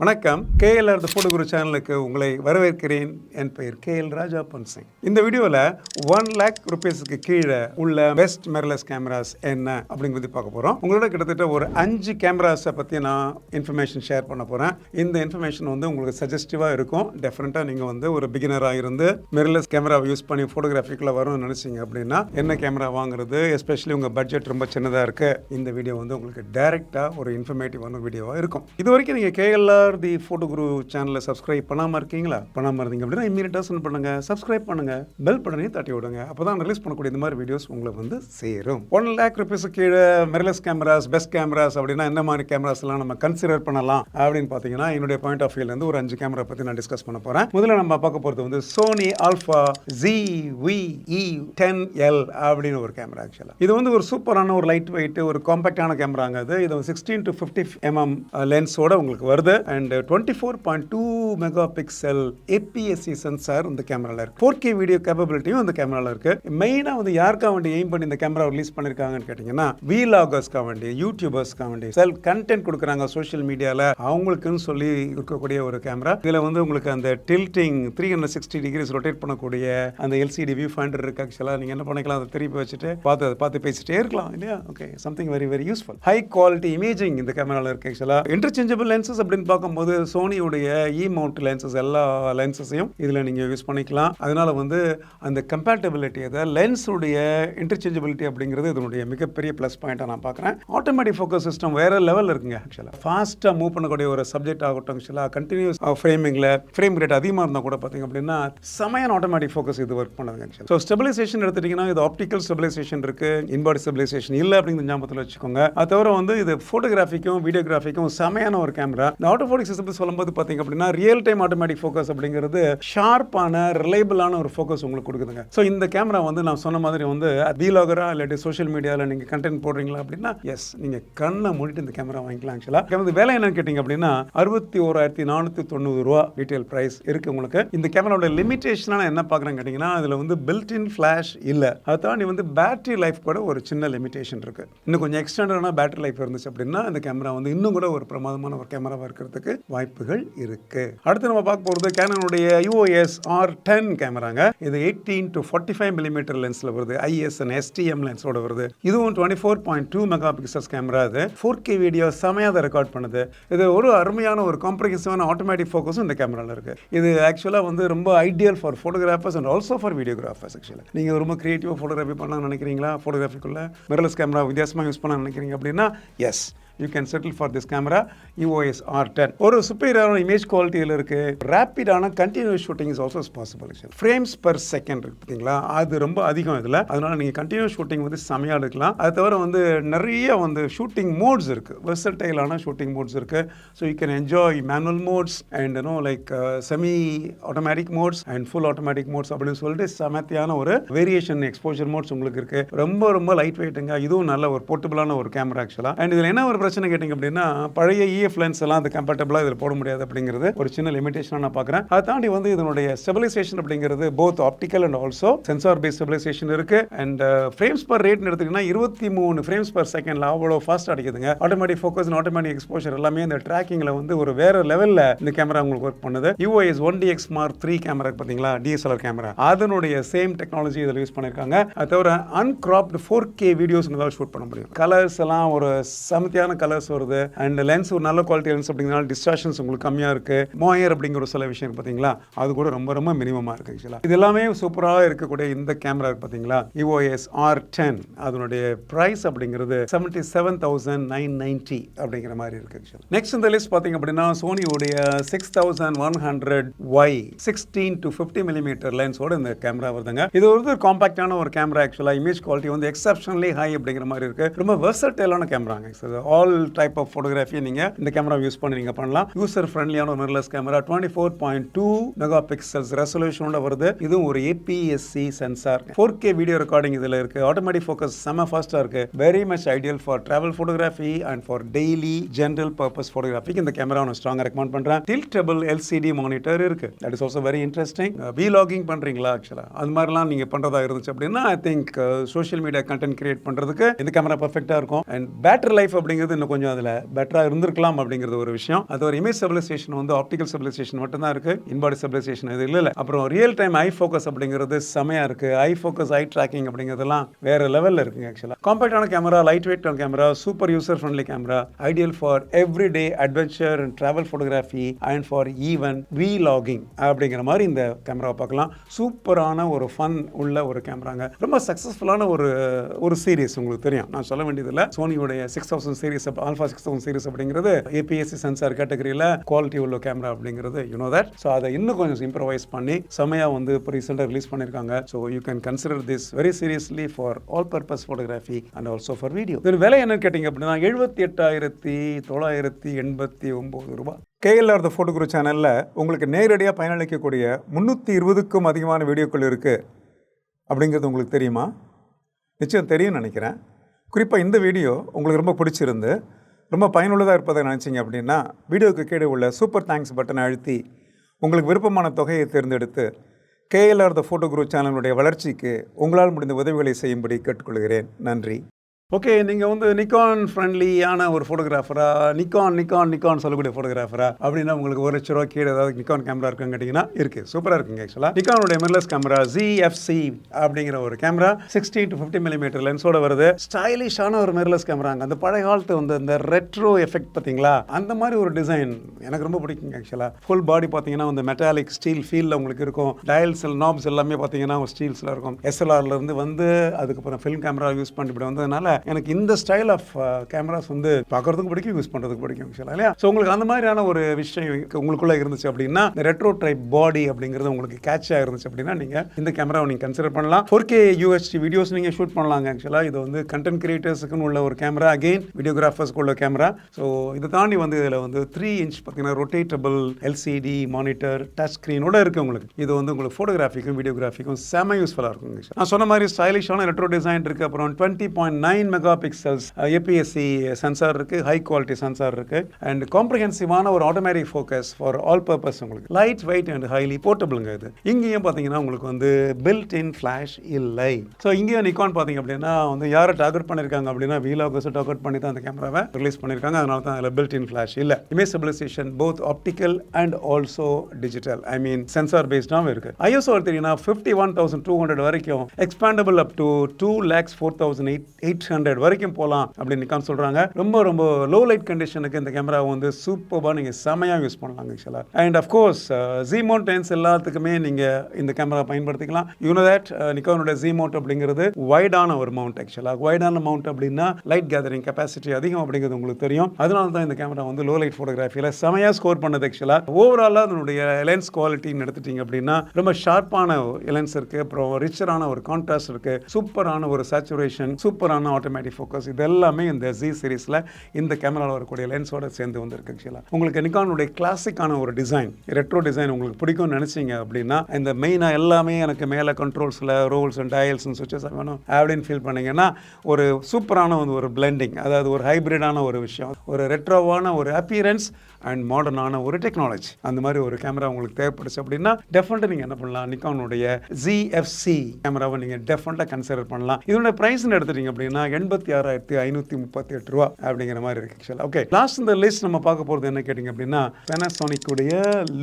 வணக்கம், KLR the photo குரு சேனலுக்கு உங்களை வரவேற்கிறேன். என் பெயர் KL ராஜா பன்சிங். இந்த வீடியோவில் 1 lakh rupeesக்கு கீழே உள்ள பெஸ்ட் மிரர்லெஸ் கேமராஸ் என்ன அப்படிங்கிறது பார்க்க போகிறோம். உங்களோட கிட்டத்தட்ட ஒரு 5 கேமராஸை பற்றி நான் இன்ஃபர்மேஷன் ஷேர் பண்ண போகிறேன். இந்த இன்ஃபர்மேஷன் உங்களுக்கு சஜஸ்டிவாக இருக்கும். டெஃபினட்டாக நீங்கள் ஒரு பிகினராக இருந்து மிரர்லெஸ் கேமராவை யூஸ் பண்ணி ஃபோட்டோகிராஃபிக்குள்ளே வரணும்னு நினச்சிங்க அப்படின்னா என்ன கேமரா வாங்குறது, எஸ்பெஷலி உங்கள் பட்ஜெட் ரொம்ப சின்னதாக இருக்குது, இந்த வீடியோ உங்களுக்கு டைரெக்டாக ஒரு இன்ஃபர்மேட்டிவான வீடியோவாக இருக்கும். இது வரைக்கும் நீங்கள் KLR தி ஃபோட்டோ குரு சேனலை சப்ஸ்கிரைப் பண்ணாமல் இருக்கீங்களா? பண்ணாமல் இருந்தீங்க அப்படின்னா இம்மீடியட்டாக பண்ணுங்க, சப்ஸ்கிரைப் பண்ணுங்க, பெல் பட்டனையும் தட்டி விடுங்க. அப்போ தான் ரிலீஸ் பண்ணக்கூடிய இந்த மாதிரி வீடியோஸ் உங்களுக்கு சேரும். 1 lakh rupees கீழே மிரர்லெஸ் கேமராஸ், பெஸ்ட் கேமராஸ் அப்படின்னா என்ன மாதிரி கேமராஸ் எல்லாம் நம்ம கன்சிடர் பண்ணலாம் அப்படின்னு பார்த்தீங்கன்னா என்னுடைய பாயிண்ட் ஆஃப் வியூலேருந்து ஒரு 5 கேமரா பற்றி நான் டிஸ்கஸ் பண்ண போகிறேன். முதல்ல நம்ம பார்க்க போகிறது Sony Alpha ZV-E10L அப்படின்னு ஒரு கேமரா. ஆக்சுவலாக இது ஒரு சூப்பரான ஒரு லைட் வெயிட் ஒரு காம்பேக்டான கேமராங்க. இது 16 to 50 mm லென்ஸோட உங்களுக்கு வருது. அண்ட் 24.2 மெகாபிக்சல் APS-C சென்சார் இந்த கேமரால இருக்கு. 4K வீடியோ கேப்பபிலிட்டியும் இந்த கேமரால இருக்கு. மெயினா யாருக்கா வேண்டி எய்ம் பண்ணி இந்த கேமரா ரிலீஸ் பண்ணிருக்காங்கன்னு கேட்டீங்கன்னா வீலாகர்ஸ்க்கா வேண்டி, யூடியூபர்ஸ்க்கா வேண்டி, செல்ஃப் கண்டென்ட் கொடுக்குறாங்க சோஷியல் மீடியால அவங்களுக்குன்னு சொல்லி இருக்கக்கூடிய ஒரு கேமரா. இதுல உங்களுக்கு அந்த டில்டிங் 360 டிகிரிஸ் ரொட்டேட் பண்ணக்கூடிய அந்த LCD வியூ ஃபைண்டர் இருக்கு. ஆக்சுவலா நீங்க என்ன பண்ணிக்கலாம், அதை திருப்பி வச்சுட்டு பார்த்து பேசிட்டே இருக்கலாம் இல்லையா? Okay, something very very useful. High quality imaging இந்த கேமரால இருக்கு. ஆக்சுவலா இன்டர்சேஞ்சபிள் லென்சஸ் அப்படின்னு பார்க்கும்போது சோனியுடைய மவுண்ட் லென்சஸ் எல்லா லென்சஸையும் இதுல நீங்க யூஸ் பண்ணிக்கலாம். அதனால அந்த கம்பேட்டபிலிட்டி, அதாவது லென்ஸுடைய இன்டர்சேஞ்சபிலிட்டி அப்படிங்கிறது இதனுடைய மிகப்பெரிய ப்ளஸ் பாயிண்டா நான் பார்க்குறேன். ஆட்டோமேட்டிக் ஃபோக்கஸ் சிஸ்டம் வேற லெவல் இருக்குங்க. ஆக்சுவலா ஃபாஸ்டா மூவ் பண்ணக்கூடிய ஒரு சப்ஜெக்ட் ஆகட்டும், ஆக்சுவலா கண்டினியூஸ் ஃப்ரேமிங்ல ஃப்ரேம் ரேட் அதிகமாக இருந்தால் கூட பார்த்தீங்க அப்படின்னா செமையான ஆட்டோமேட்டிக் ஃபோக்கஸ் இது ஒர்க் பண்ணுங்க. ஆக்சுவலா ஸோ ஸ்டெபிலைசேஷன் எடுத்துட்டீங்கன்னா இது ஆப்டிக்கல் ஸ்டெபிலைசேஷன் இருக்கு, இன்பாடி ஸ்டெபிலைசேஷன் இல்லை அப்படிங்கிற ஞாபகத்தில் வச்சுக்கோங்க. அது தவிர இது ஃபோட்டோகிராஃபிக்கும் வீடியோகிராஃபிக்கும் செமையான ஒரு கேமரா. இந்த ஆட்டோஃபோனிக் சிஸ்டம் சொல்லும்போது பார்த்தீங்க அப்படின்னா ரியல் டைம் ஆட்டோமேட்டிக் ஃபோக்கஸ் அப்படிங்கிறது ஷார்ப்பான ரிலையபிளான ஒரு ஃபோக்கஸ் உங்களுக்கு கொடுக்குதுங்க. ஸோ இந்த கேமரா நான் சொன்ன மாதிரி வீலாகரா இல்லாட்டி சோஷியல் மீடியாவில் நீங்கள் கண்டென்ட் போடுறீங்களா அப்படின்னா எஸ், நீங்கள் கண்ணை மூடிட்டு இந்த கேமரா வாங்கிக்கலாம். ஆக்சுவலாக வேலை என்னன்னு கேட்டிங்க அப்படின்னா 61,490 ரூபா ரீட்டைல் பிரைஸ் இருக்கு உங்களுக்கு. இந்த கேமராவோட லிமிடேஷனாக என்ன பார்க்குறேன்னு கேட்டிங்கன்னா அதில் பில்ட்-இன் ஃபிளாஷ் இல்லை. அதை தாண்டி பேட்டரி லைஃப் கூட ஒரு சின்ன லிமிடேஷன் இருக்கு. இன்னும் கொஞ்சம் எக்ஸ்டெண்டடான பேட்டரி லைஃப் இருந்துச்சு அப்படின்னா இந்த கேமரா இன்னும் கூட ஒரு பிரமாதமான ஒரு கேமராவாக இருக்கிறதுக்கு வாய்ப்புகள் இருக்கு. அடுத்து நம்ம பார்க்க போகிறது Canonடைய EOS R10 கேமராங்க. இது 18 to 45 mm லென்ஸ்ல வருது. IS STM லென்ஸோட வருது. இதுவும் 24.2 மெகாபிக்சல்ஸ் கேமரா. இது 4K வீடியோ செமையாக ரெக்கார்ட் பண்ணுது. இது ஒரு அருமையான ஒரு காம்ப்ரிஹென்சிவான ஆட்டோமேட்டிக் ஃபோக்கஸும் இந்த கேமரால இருக்கு. இது ஆக்சுவலாக ரொம்ப ideal for photographers and also for videographers. ஆக்சுவலாக நீங்கள் ரொம்ப கிரியேட்டிவாக ஃபோட்டோகிராஃபி பண்ணலாம்னு நினைக்கிறீங்களா, ஃபோட்டோகிராஃபிக்குள்ள மிரர்லெஸ் கேமரா வித்தியாசமாக யூஸ் பண்ண நினைக்கிறீங்க அப்படின்னா S, you can settle for this camera EOS R10. ஒரு superior image quality இருக்கு. rapid ஆன continuous shooting is also possible. frames per second இருக்கு பாத்தீங்களா, அது ரொம்ப அதிகம் இதுல. அதனால நீங்க continuous shooting செமையா எடுக்கலாம். அது தவிர நிறைய shooting modes இருக்கு, versatile ஆன shooting modes இருக்கு. so you can enjoy manual modes and like semi automatic modes and full automatic modes அப்படின்னு சொல்லிட்டு சமத்தியான ஒரு வேரியேஷன் எக்ஸ்போஜர் மோட்ஸ் உங்களுக்கு இருக்கு. ரொம்ப ரொம்ப லைட் வெயிட்டுங்க. இதுவும் நல்ல ஒரு போர்ட்டபிளான ஒரு கேமரா. ஆக்சுவலா அண்ட் இதுல என்ன ஒரு பிரச்சனை கேட்டிங்க அப்படின்னா பழைய EF லென்ஸ் எல்லாம் அது கம்பேட்டபிளா இதில் போட முடியாது அப்படிங்கிறது ஒரு சின்ன லிமிடேஷனாக நான் பார்க்குறேன். அதை தாண்டி இதனுடைய ஸ்டெபிலைசேஷன் அப்படிங்கிறது both optical and also sensor based stabilisation இருக்கு. அண்ட் ஃப்ரேம்ஸ் பர் ரேட்னு எடுத்தீங்கன்னா 23 ஃப்ரேம்ஸ் பர் செகண்ட்ல அவ்வளோ ஃபாஸ்ட் அடிக்குதுங்க. Automatic focus and automatic exposure எல்லாமே இந்த ட்ராக்கிங்ல ஒரு வேற லெவலில் இந்த கேமரா உங்களுக்கு ஒர்க் பண்ணுது. EOS 1DX Mark III camera பார்த்தீங்களா, DSLR கேமரா, அதனுடைய சேம் டெக்னாலஜி இதில் யூஸ் பண்ணியிருக்காங்க. அது தவிர அன்கிராப்டு 4K வீடியோஸ் உங்களால் ஷூட் பண்ண முடியும். கலர்ஸ் எல்லாம் ஒரு சமத்தியான கலர்ஸ் வருது. அண்ட் லென்ஸ் ஒரு நல்ல குவாலிட்டி லென்ஸ் அப்படிங்கிறனால டிஸ்டார்ஷன்ஸ் உங்களுக்கு கம்மியா இருக்கு. மோயர் அப்படிங்கிற ஒரு சில விஷயம் பார்த்தீங்களா, அது கூட ரொம்ப ரொம்ப மினிமமா இருக்கு. ஆக்சுவலா இது எல்லாமே சூப்பராக இருக்கக்கூடிய இந்த கேமரா பார்த்தீங்களா EOS R10, அதனுடைய பிரைஸ் அப்படிங்கிறது 77,990 அப்படிங்கிற மாதிரி இருக்கு. ஆக்சுவலா நெக்ஸ்ட் இந்த லிஸ்ட் பார்த்தீங்க அப்படின்னா சோனியோடைய 6100Y 16 to 50 mm லென்ஸோட இந்த கேமரா வருதுங்க. இது ஒரு காம்பாக்டான ஒரு கேமரா. ஆக்சுவலா இமேஜ் குவாலிட்டி எக்ஸப்ஷனலி ஹை அப்படிங்கிற மாதிரி இருக்கு. ரொம்ப வெர்சடைலான கேமராங்க. ஆல் டைப் ஆஃப் ஃபோட்டோகிராஃபி நீங்க இந்த கேமரா யூஸ் பண்ணி நீங்க பண்ணலாம். யூசர் ஃப்ரெண்ட்லியான ஒரு மிரர்லெஸ் கேமரா. 24.2 மெகாபிக்சல்ஸ் ரெசல்யூஷனோட வருது. இதுவும் ஒரு APS-C sensor. 4K video recording இதுல இருக்கு. ஆட்டோமேட்டிக் ஃபோக்கஸ் செம ஃபாஸ்டா இருக்கு. Very much ideal for travel photography and for daily general purpose ஃபோட்டோகிராஃபிக்கு இந்த கேமரா நான் ஸ்ட்ராங்கா ரெக்கமெண்ட் பண்றேன். டில்டபிள் LCD மானிட்டர் இருக்கு. That is also very interesting. Vlogging பண்றீங்களா, ஆக்சுவலா அது மாதிரிலாம் நீங்க பண்றதா இருந்துச்சு அப்படின்னா I think social media content create பண்றதுக்கு இந்த கேமரா பெர்ஃபெக்ட்டா இருக்கும். அண்ட் பேட்டரி லைஃப் அப்படிங்கிறது இன்னும் கொஞ்சம் அதில் பெட்டராக இருந்திருக்கலாம் அப்படிங்கிறது ஒரு விஷயம். அது ஒரு இமேஜ் ஸ்டெபிலைசேஷன் வந்து ஆப்டிக்கல் ஸ்டெபிலைசேஷன் மட்டும்தான் இருக்குது, இன்பாடி ஸ்டெபிலைசேஷன் இது இல்லை. அப்புறம் ரியல் டைம் ஐ ஃபோக்கஸ் அப்படிங்கிறது செமையாக இருக்குது. ஐ ஃபோக்கஸ் ஐ ட்ராக்கிங் அப்படிங்கிறதுலாம் வேறு லெவலில் இருக்குங்க. ஆக்சுவலாக காம்பேக்டான camera, light weight camera, super user friendly camera, ideal for everyday adventure and travel photography and for even vlogging அப்படிங்கிற மாதிரி இந்த கேமராவை பார்க்கலாம். சூப்பரான ஒரு ஃபன் உள்ள ஒரு கேமராங்க. ரொம்ப சக்ஸஸ்ஃபுல்லான ஒரு சீரிஸ். உங்களுக்கு தெரியும், நான் சொல்ல வேண்டியதில்லை. சோனியோடைய 6000 சீரிஸ், ஆல்ஃபா 6000 சீரிஸ் அப்படிங்கிறது APS-C சென்சார் கேட்டகரியில் குவாலிட்டி உள்ள கேமரா அப்படிங்கிறது தட். ஸோ அதை இன்னும் கொஞ்சம் இம்ப்ரவைஸ் பண்ணி செமையாக வந்து இப்போ ரீசெண்டாக ரிலீஸ் பண்ணியிருக்காங்க. So you can consider this very seriously for all purpose photography and also for video. இதோட விலை என்னன்னு கேட்டிங்க அப்படின்னா 78,989 ரூபாய். KLR த ஃபோட்டோ குரு சேனலில் உங்களுக்கு நேரடியாக பயனளிக்கக்கூடிய 320க்கும் அதிகமான வீடியோக்கள் இருக்குது அப்படிங்கிறது உங்களுக்கு தெரியுமா? நிச்சயம் தெரியும்னு நினைக்கிறேன். குறிப்பாக இந்த வீடியோ உங்களுக்கு ரொம்ப பிடிச்சிருந்து ரொம்ப பயனுள்ளதாக இருப்பதை நினச்சிங்க அப்படின்னா வீடியோவுக்கு கீழே உள்ள சூப்பர் தேங்க்ஸ் பட்டனை அழுத்தி உங்களுக்கு விருப்பமான தொகையை தேர்ந்தெடுத்து KLR த ஃபோட்டோ குரு சேனலுடைய வளர்ச்சிக்கு உங்களால் முடிந்த உதவிகளை செய்யும்படி கேட்டுக்கொள்கிறேன். நன்றி. ஓகே, நீங்கள் வந்து நிக்கான் ஃப்ரெண்ட்லியான ஒரு ஃபோட்டோகிராஃபரா, நிக்கான் சொல்லக்கூடிய ஃபோட்டோகிராஃபரா அப்படின்னா உங்களுக்கு ₹1,00,000 கீழே ஏதாவது நிக்கான் கேமரா இருக்குன்னு கேட்டிங்கன்னா இருக்குது. சூப்பராக இருக்குங்க. ஆக்சுவலாக நிக்கானுடைய மிரர்லெஸ் கேமரா ZFC அப்படிங்கிற ஒரு கேமரா 60 to 50 mm லென்ஸோட வருது. ஸ்டைலிஷான ஒரு மிரர்லெஸ் கேமராங்க. அந்த பழைய காலத்து வந்து இந்த ரெட்ரோ எஃபெக்ட் பார்த்தீங்களா, அந்த மாதிரி ஒரு டிசைன் எனக்கு ரொம்ப பிடிக்குங்க. ஆக்சுவலாக ஃபுல் பாடி பார்த்தீங்கன்னா வந்து மெட்டாலிக் ஸ்டீல் ஃபீலில் உங்களுக்கு இருக்கும். டயல்ஸ் நாப்ஸ் எல்லாமே பார்த்தீங்கன்னா ஸ்டீல்ஸில் இருக்கும். SLRலேருந்து வந்து அதுக்கப்புறம் ஃபில்ம் கேமரா யூஸ் பண்ணி இப்படி வந்ததுனால எனக்கு இந்த ஸ்டைல் ஆஃப் கேமராஸ் வந்து பார்க்கறதுக்கு பிடிக்கும், யூஸ் பண்ணுறதுக்கு பிடிக்கும் இல்லையா? ஸோ உங்களுக்கு அந்த மாதிரியான ஒரு விஷயம் உங்களுக்குள்ளே இருந்துச்சு அப்படின்னா, இந்த ரெட்ரோ டைப் பாடி அப்படிங்கிறது உங்களுக்கு கேட்சாக இருந்துச்சு அப்படின்னா நீங்கள் இந்த கேமராவை நீங்கள் கன்சிடர் பண்ணலாம். 4K UHD வீடியோஸ் நீங்கள் ஷூட் பண்ணலாங்க. ஆக்சுவலாக இது வந்து கண்டென்ட் கிரியேட்டர்ஸுக்குன்னு உள்ள ஒரு கேமரா, அகெயின் வீடியோகிராஃபர்ஸ்க்கு உள்ள கேமரா. ஸோ இதை தாண்டி வந்து இதில் வந்து 3 inch பார்த்தீங்கன்னா ரொட்டேட்டபிள் LCD மானிட்டர் டச் ஸ்க்ரீனோட இருக்குது உங்களுக்கு. இது வந்து உங்களுக்கு ஃபோட்டோகிராஃபிக்கும் வீடியோகிராஃபிக்கும் செம யூஸ்ஃபுல்லாக இருக்கும். நான் சொன்ன மாதிரி ஸ்டைலிஷான ரெட்ரோ டிசைன் இருக்குது. அப்புறம் 20.9 மெகாபிக்சல்ஸ் APS-C சென்சார் இருக்குது, ஹை குவாலிட்டி சென்சார் இருக்குது, அண்ட் காம்ப்ரிஹென்சிவான ஒரு automatic focus for all purpose. உங்களுக்கு லைட் வெயிட் அண்ட் ஹைலி போர்ட்டபிளுங்க. இது இங்கேயும் பார்த்தீங்கன்னா உங்களுக்கு வந்து பில்ட் இன் ஃப்ளாஷ் இல்லை. ஸோ இங்கேயும் நிக்கான் பார்த்தீங்க அப்படின்னா வந்து யாரை டார்கெட் பண்ணியிருக்காங்க அப்படின்னா வீலாகர்ஸை டார்கெட் பண்ணி தான் அந்த கேமராவை ரிலீஸ் பண்ணியிருக்காங்க. அதனால தான் அதில் பில்ட் இன் ஃப்ளாஷ் இல்லை. Image stabilisation both optical and also digital, I mean sensor பேஸ்டாகவும் இருக்குது. ISO பார்த்தீங்கன்னா 51,200 வரைக்கும், எக்ஸ்பேண்டபிள் அப் டு 2,04,800 வரைக்கும் போகலாம் அப்படின்னு நிக்கான் சொல்றாங்க. ரொம்ப ரொம்ப லோ லைட் கண்டிஷனுக்கு இந்த கேமரா வந்து சூப்பராக நீங்கள் செமையாக யூஸ் பண்ணலாம் ஆக்சுவலாக. And of course Z mount lens எல்லாத்துக்குமே நீங்கள் இந்த கேமரா பயன்படுத்திக்கலாம். தட் நிக்கானுடைய Z மவுண்ட் அப்படிங்கிறது வைடான ஒரு மவுண்ட். ஆக்சுவலாக வைடான மவுண்ட் அப்படின்னா லைட் கேதரிங் கெப்பாசிட்டி அதிகம் அப்படிங்கிறது உங்களுக்கு தெரியும். அதனால தான் இந்த கேமரா வந்து லோ லைட் ஃபோட்டோகிராஃபியில் செமையாக ஸ்கோர் பண்ணது. ஆக்சுவலாக ஓவராலாக அதனுடைய லென்ஸ் குவாலிட்டின்னு எடுத்துட்டீங்க அப்படின்னா ரொம்ப ஷார்ப்பான லென்ஸ் இருக்குது, அப்புறம் ரிச்சரான ஒரு கான்ட்ராஸ்ட் இருக்குது, சூப்பரான ஒரு சேச்சுரேஷன், சூப்பரான ஆட்டோமேட்டிக் ஃபோக்கஸ். இது எல்லாமே இந்த Z சீரிஸில் இந்த கேமராவில் வரக்கூடிய லென்ஸோட சேர்ந்து வந்துருக்கு. ஆக்சுவலாக உங்களுக்கு நிக்கானுடைய கிளாசிக்கான ஒரு டிசைன், ரெட்ரோ டிசைன் உங்களுக்கு பிடிக்கும்னு நினச்சிங்க அப்படின்னா இந்த மெயினாக எல்லாமே எனக்கு மேலே கண்ட்ரோல்ஸில் ரோல்ஸ் அண்ட் டயல்ஸ் சுவிட்சஸ் வேணும் அப்படின்னு ஃபீல் பண்ணிங்கன்னா ஒரு சூப்பரான ஒரு பிளெண்டிங், அதாவது ஒரு ஹைப்ரிடான ஒரு விஷயம், ஒரு ரெட்ரோவான ஒரு அப்பியரன்ஸ் அண்ட் மாடர்னான ஒரு டெக்னாலஜி, அந்த மாதிரி ஒரு கேமரா உங்களுக்கு தேவைப்படுச்சு அப்படின்னா டெஃபினட்டாக நீங்கள் என்ன பண்ணலாம், நிக்கானுடைய ZFC கேமராவை நீங்கள் டெஃபினட்டாக கன்சிடர் பண்ணலாம். இதோட ப்ரைஸ்ன்னு எடுத்துட்டீங்க அப்படின்னா 86,538 ரூபா அப்படிங்கிற மாதிரி இருக்கு. ஆக்சுவலாக ஓகே, லாஸ்ட் இந்த லிஸ்ட் நம்ம பார்க்க போகிறது என்ன கேட்டிங்க அப்படின்னா Panasonic உடைய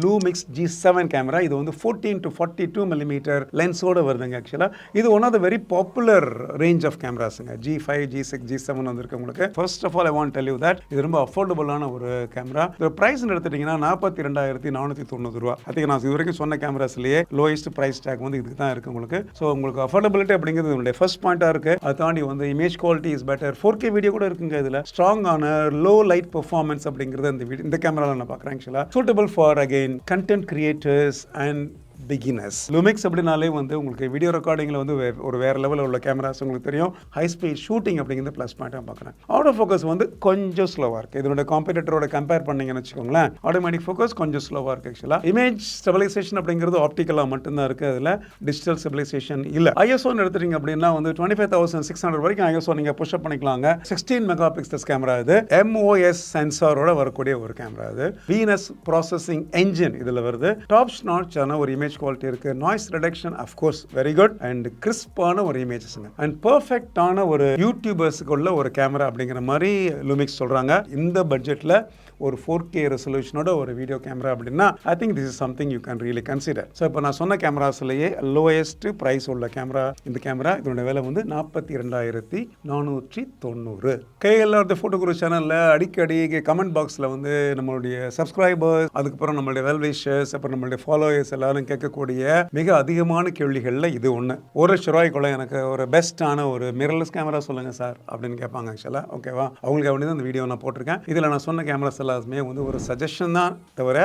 LUMIX G7 கேமரா. இது வந்து 14 to 42 mm லென்ஸோட வருதுங்க. ஆக்சுவலாக இது one of the very popular range of கேமராஸுங்க. G5, G6, G7 வந்துருக்கு உங்களுக்கு. First of all I want tell you that இது ரொம்ப அஃபோர்டபுளான ஒரு கேமரா. ப்ரைஸ் எடுத்துட்டீங்கன்னா 42,490 ரூபா. அதுக்கு நான் இது வரைக்கும் சொன்ன கேமராஸ்லேயே லோயஸ்ட் ப்ரைஸ் டேக் வந்து இதுக்கு தான் இருக்குது உங்களுக்கு. ஸோ உங்களுக்கு அஃபோர்டபிலிட்டி அப்படிங்கிறது என்னுடைய ஃபர்ஸ்ட் பாயிண்டாக இருக்குது. அதை தாண்டி வந்து image quality is better. 4K video கூட இருக்குங்க. இதில் ஸ்ட்ராங்கான லோ லைட் பெர்ஃபார்மன்ஸ் அப்படிங்கிறது இந்த கேமராவில் நான் பார்க்குறேன். ஆக்சுவலாக suitable for again content creators and beginners. Lumix அப்படின்னாலே வந்து உங்களுக்கு வீடியோ ரெக்கார்டிங்கில் வந்து ஒரு வேறு லெவலில் உள்ள கேமராஸ் உங்களுக்கு தெரியும். ஹை ஸ்பீட் ஷூட்டிங் அப்படிங்கிறது ப்ளஸ் பாயிண்டாக பார்க்குறேன். ஆட்டோ ஃபோக்கஸ் வந்து கொஞ்சம் ஸ்லோவாக இருக்குது. இதனோட காம்படிட்டரோட கம்பேர் பண்ணிங்கன்னு வச்சுக்கோங்களேன், ஆட்டோமேட்டிக் ஃபோக்கஸ் கொஞ்சம் ஸ்லோவாக இருக்குது. ஆக்சுவலாக இமேஜ் ஸ்டெபிலைசேஷன் அப்படிங்கிறது ஆப்டிக்கலாக மட்டும்தான் இருக்குது. அதில் டிஜிட்டல் ஸ்டெபிலைசேஷன் இல்லை. ISOன்னு எடுத்துட்டீங்க அப்படின்னா வந்து 25,600 வரைக்கும் ISO நீங்கள் புஷ்அப் பண்ணிக்கலாங்க. 16 மெகாபிக்சல்ஸ் கேமரா. இது MOS சென்சாரோட வரக்கூடிய ஒரு கேமரா. இது வீனஸ் ப்ராசஸிங் என்ஜின் இதில் வருது. டாப் நாட்சான ஒரு இமேஜ் இமேஜ் குவாலிட்டி இருக்குது, noise reduction of course very good, and கிறிஸ்பான ஒரு இமேஜஸ்ங்க, அண்ட் பர்ஃபெக்டான ஒரு யூடியூபர்ஸுக்கு உள்ள ஒரு கேமரா அப்படிங்கிற மாதிரி லுமிக்ஸ் சொல்கிறாங்க. இந்த பட்ஜெட்டில் ஒரு 4K ரெசல்யூஷனோட ஒரு வீடியோ கேமரா அப்படின்னா I think this is something you can really consider. So இப்போ நான் சொன்ன கேமராஸ்லேயே லோயஸ்ட் ப்ரைஸ் உள்ள கேமரா இந்த கேமரா. இதோட விலை வந்து 42,490. KLR தி ஃபோட்டோ குரு சேனலில் அடிக்கடி கமெண்ட் பாக்ஸில் வந்து நம்மளுடைய சப்ஸ்கிரைபர்ஸ், அதுக்கப்புறம் நம்மளுடைய வெல் விஷர்ஸ், அப்புறம் நம்மளுடைய ஃபாலோவர்ஸ் எல்லாரும் கேட்கக்கூடிய மிக அதிகமான கேள்விகளில் இது ஒன்று. ₹1,00,000 எனக்கு ஒரு பெஸ்ட்டான ஒரு மிரர்லெஸ் கேமரா சொல்லுங்கள் சார் அப்படின்னு கேட்பாங்க. ஆக்சுவலாக ஓகேவா, அவங்களுக்கு வேண்டியது அந்த வீடியோ நான் போட்டிருக்கேன். இதில் நான் சொன்ன கேமராஸ் எல்லாமே வந்து ஒரு சஜஷன் தான் தவிர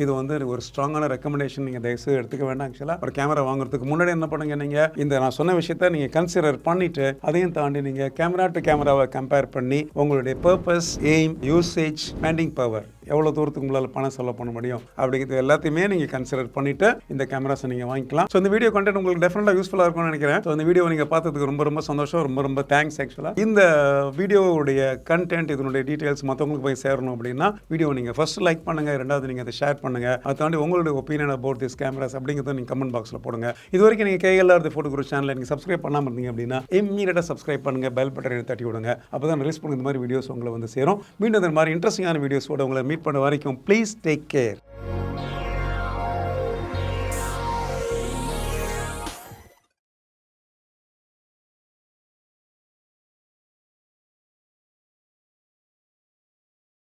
இது வந்து ஒரு ஸ்ட்ராங்கான ரெக்கமெண்டேஷன் நீங்கள் தயவுசெய்து எடுத்துக்க வேண்டாம். ஆக்சுவலாக ஒரு கேமரா வாங்குறதுக்கு முன்னாடி என்ன பண்ணுங்க, நீங்கள் இந்த நான் சொன்ன விஷயத்தை நீங்கள் கன்சிடர் பண்ணிவிட்டு அதையும் தாண்டி நீங்கள் கேமரா டு கேமராவை கம்பேர் பண்ணி உங்களுடைய purpose, aim, usage, spending power, எவ்வளோ தூரத்துக்கு உங்களால் பணம் செலவு பண்ண முடியும் அப்படிங்கிறது எல்லாத்தையுமே நீங்கள் கன்சிடர் பண்ணிவிட்டு இந்த கேமராஸை நீங்கள் வாங்கிக்கலாம். ஸோ இந்த வீடியோ கண்டென்ட் உங்களுக்கு டெஃபினட்டாக யூஸ்ஃபுல்லாக இருக்கும்னு நினைக்கிறேன். ஸோ இந்த வீடியோ நீங்கள் பார்த்ததுக்கு ரொம்ப ரொம்ப சந்தோஷம், ரொம்ப தேங்க்ஸ். ஆக்சுவலாக இந்த வீடியோவுடைய கண்டென்ட், இதனுடைய டீட்டெயில்ஸ் மற்றவங்களுக்கு போய் சேரணும் அப்படின்னா வீடியோ நீங்கள் ஃபர்ஸ்ட் லைக் பண்ணுங்கள், ரெண்டாவது நீங்கள் அதை ஷேர் பண்ணுங்கள். அதை தாண்டி உங்களுடைய ஒப்பீனியன் அபவுட் திஸ் கேமராஸ் அப்படிங்கிறத நீங்கள் கமெண்ட் பாக்ஸில் போடுங்க. இது வரைக்கும் நீங்கள் KLR தி ஃபோட்டோ குரு சேனலை நீங்கள் சப்ஸ்கிரைப் பண்ணாமல் இருந்தீங்க அப்படின்னா இம்மீடியட்டாக சப்ஸ்கிரைப் பண்ணுங்கள், பெல் பட்டனை தட்டி விடுங்க. அப்போ தான் ரிலீஸ் பண்ணுற இந்த மாதிரி வீடியோஸ் உங்களை வந்து சேரும். மீண்டும் இந்த மாதிரி இன்ட்ரெஸ்டிங்கான வீடியோஸோட உங்களை மீட் பண்ண வரைக்கும் ப்ளீஸ் டேக் கேர்.